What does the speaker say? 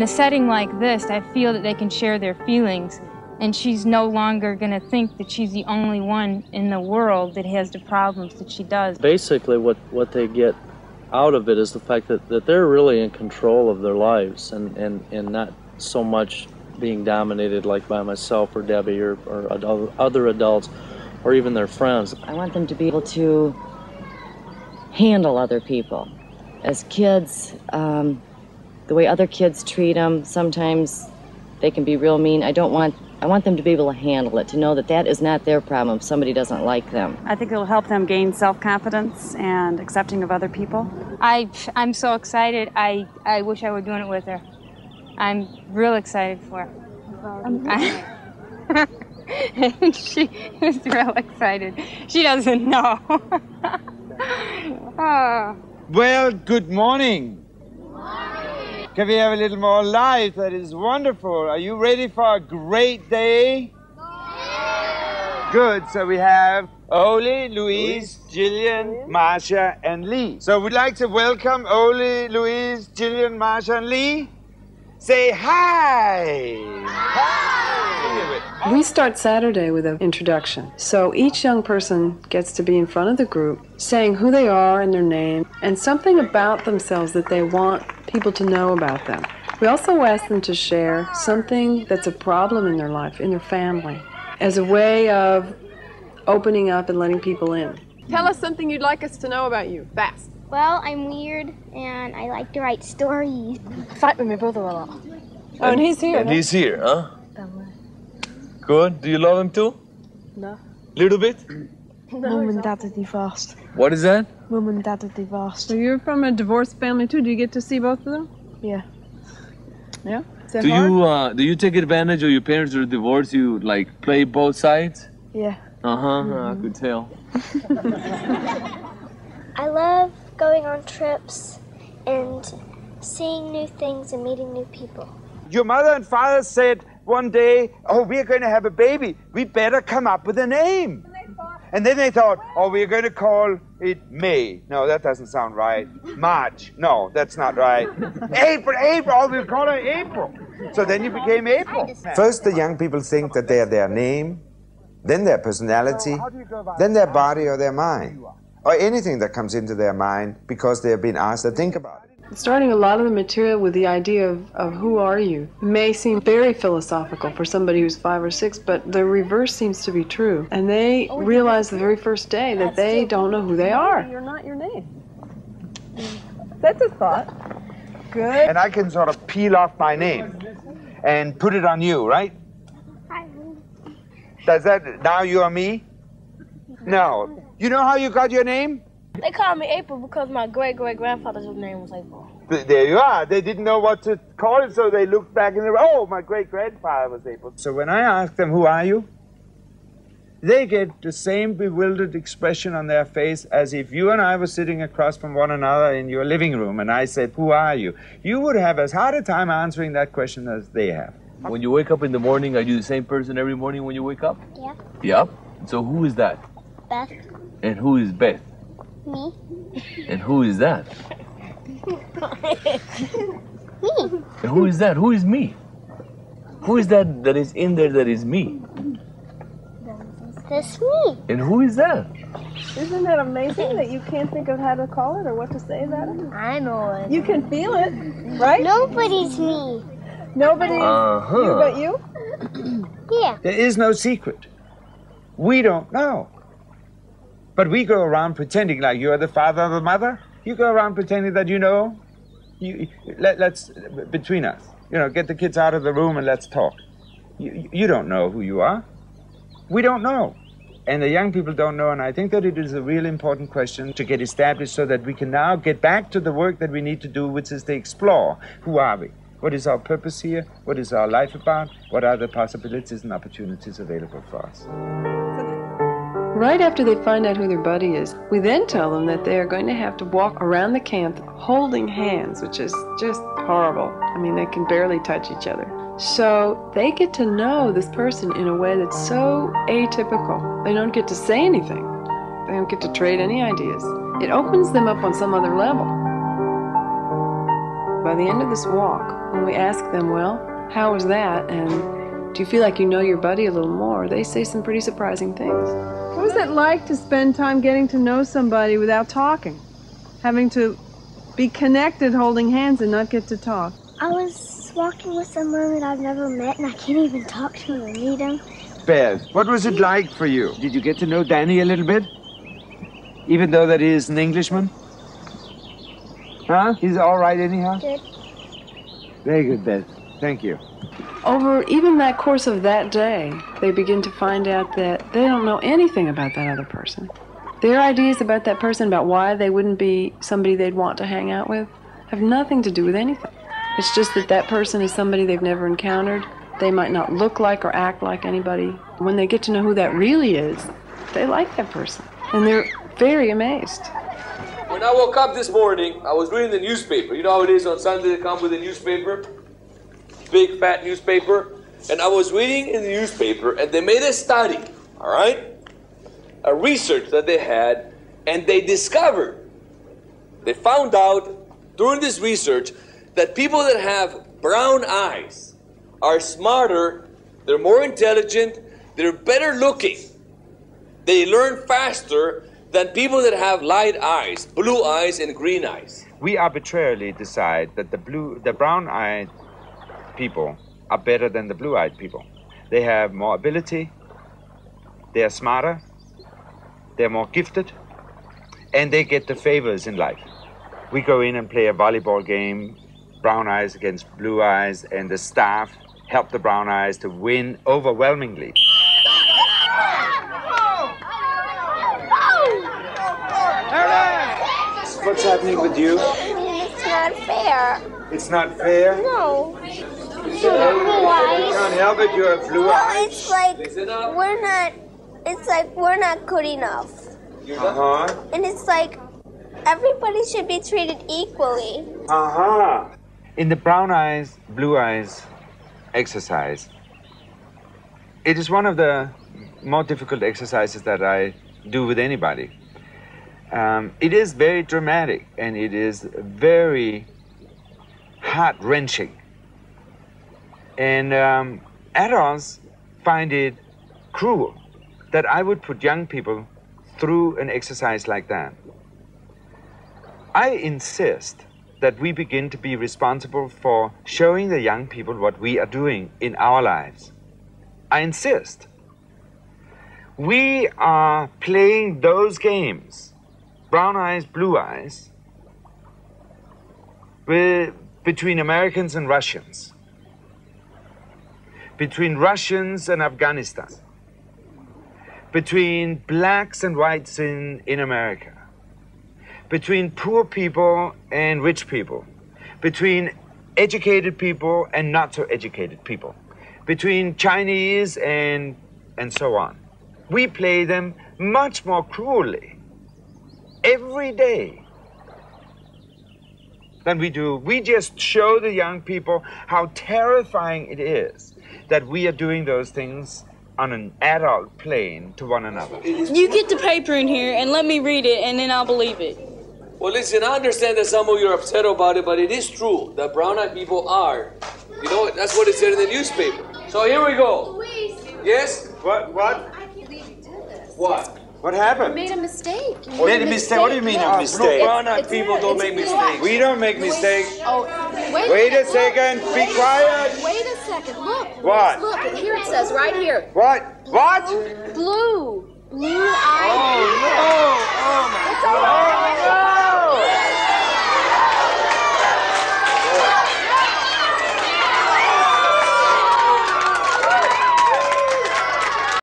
a setting like this, I feel that they can share their feelings, and she's no longer going to think that she's the only one in the world that has the problems that she does. Basically, what they get out of it is the fact that they're really in control of their lives and not so much being dominated like by myself or Debbie or other adults or even their friends. I want them to be able to handle other people. As kids, the way other kids treat them, sometimes they can be real mean. I want them to be able to handle it, to know that that is not their problem if somebody doesn't like them. I think it'll help them gain self-confidence and accepting of other people. I'm so excited. I wish I were doing it with her. I'm real excited for her. And she is real excited. She doesn't know. Oh. Well, good morning. Can we have a little more light? That is wonderful. Are you ready for a great day? Yeah. Good. So we have Ole, Louise, Jillian, Marcia, and Lee. So we'd like to welcome Ole, Louise, Jillian, Marcia, and Lee. Say hi. Hi. We start Saturday with an introduction. So each young person gets to be in front of the group, saying who they are and their name, and something about themselves that they want people to know about them. We also ask them to share something that's a problem in their life, in their family, as a way of opening up and letting people in. Tell us something you'd like us to know about you, fast. Well, I'm weird, and I like to write stories. Fight with my brother a lot. Oh, and he's here. And he's here, huh? Good. Do you love him too? No. Little bit? Mum and Dad are divorced. What is that? Mum and Dad are divorced. So you're from a divorced family too? Do you get to see both of them? Yeah. Yeah? Is that hard? Do you take advantage of your parents who are divorced? You like play both sides? Yeah. I could tell. I love going on trips and seeing new things and meeting new people. Your mother and father said one day, oh, we're going to have a baby. We better come up with a name. And then they thought, oh, we're going to call it May. No, that doesn't sound right. March. No, that's not right. April. Oh, we'll call her April. So then you became April. First, the young people think that they are their name, then their personality, then their body or their mind, or anything that comes into their mind because they have been asked to think about it. Starting a lot of the material with the idea of who are you may seem very philosophical for somebody who's 5 or 6, but the reverse seems to be true. And they realize the very first day that they don't know who they are. You're not your name. That's a thought. Good. And I can sort of peel off my name and put it on you, right? Does that, now you are me? No. You know how you got your name? They called me April because my great-great-grandfather's name was April. There you are. They didn't know what to call it, so they looked back and they were, oh, my great-grandfather was April. So when I ask them, who are you? They get the same bewildered expression on their face as if you and I were sitting across from one another in your living room and I said, who are you? You would have as hard a time answering that question as they have. When you wake up in the morning, are you the same person every morning when you wake up? Yeah. Yep. So who is that? Beth. And who is Beth? Me. And who is that? Me. And who is that? Who is me? Who is that that is in there that is me? That's me. And who is that? Isn't that amazing that you can't think of how to call it or what to say about it? I know it. You can feel it, right? Nobody's me. Nobody's you but you? Yeah. There is no secret. We don't know. But we go around pretending like you are the father or the mother. You go around pretending that you know. Let's, between us, get the kids out of the room and let's talk. You don't know who you are. We don't know. And the young people don't know, and I think that it is a really important question to get established so that we can now get back to the work that we need to do, which is to explore. Who are we? What is our purpose here? What is our life about? What are the possibilities and opportunities available for us? Right after they find out who their buddy is, we then tell them that they are going to have to walk around the camp holding hands, which is just horrible. I mean, they can barely touch each other. So they get to know this person in a way that's so atypical. They don't get to say anything. They don't get to trade any ideas. It opens them up on some other level. By the end of this walk, When we ask them, well, how was that? And do you feel like you know your buddy a little more? They say some pretty surprising things. What was it like to spend time getting to know somebody without talking? Having to be connected, holding hands, and not get to talk? I was walking with someone that I've never met, and I can't even talk to him or meet him. Beth, what was it like for you? Did you get to know Danny a little bit? Even though that he is an Englishman? Huh? He's all right anyhow? Good. Very good, Beth. Thank you. Over even that course of that day, they begin to find out that they don't know anything about that other person. Their ideas about that person, about why they wouldn't be somebody they'd want to hang out with, have nothing to do with anything. It's just that that person is somebody they've never encountered. They might not look like or act like anybody. When they get to know who that really is, they like that person. And they're very amazed. When I woke up this morning, I was reading the newspaper. You know how it is on Sunday they come with a newspaper? Big, fat newspaper. And I was reading in the newspaper, and they made a study, all right? A research that they had, and they found out during this research that people that have brown eyes are smarter, they're more intelligent, they're better looking. They learn faster than people that have light eyes, blue eyes and green eyes. We arbitrarily decide that the brown-eyed people are better than the blue-eyed people. They have more ability, they are smarter, they're more gifted, and they get the favors in life. We go in and play a volleyball game, brown eyes against blue eyes, and the staff help the brown eyes to win overwhelmingly. What's happening with you? It's not fair. It's not fair? No. You can't help it, you have blue eyes. It's like we're not good enough. Uh-huh. And it's like everybody should be treated equally. Uh-huh. In the brown eyes, blue eyes exercise, it is one of the more difficult exercises that I do with anybody. It is very dramatic and it is very heart-wrenching. And adults find it cruel that I would put young people through an exercise like that. I insist that we begin to be responsible for showing the young people what we are doing in our lives. I insist. We are playing those games, brown eyes, blue eyes, between Americans and Russians, between Russians and Afghanistan, between blacks and whites in America, between poor people and rich people, between educated people and not so educated people, between Chinese and so on. We play them much more cruelly every day than we do. We just show the young people how terrifying it is that we are doing those things on an adult plane to one another. You get the paper in here and let me read it and then I'll believe it. Well, listen, I understand that some of you are upset about it, but it is true that brown-eyed people are. You know, that's what it said in the newspaper. So here we go. Luis. Yes? What? I can't believe you did this. What? What happened? You made a mistake. Made a mistake? What do you mean a mistake? Brown-eyed people don't make mistakes. We don't make mistakes. Oh, wait a second. Be quiet. Wait a second. Look. What? Look. Here it says, right here. What? What? Blue. Blue eyes. Oh, no. Oh, my God.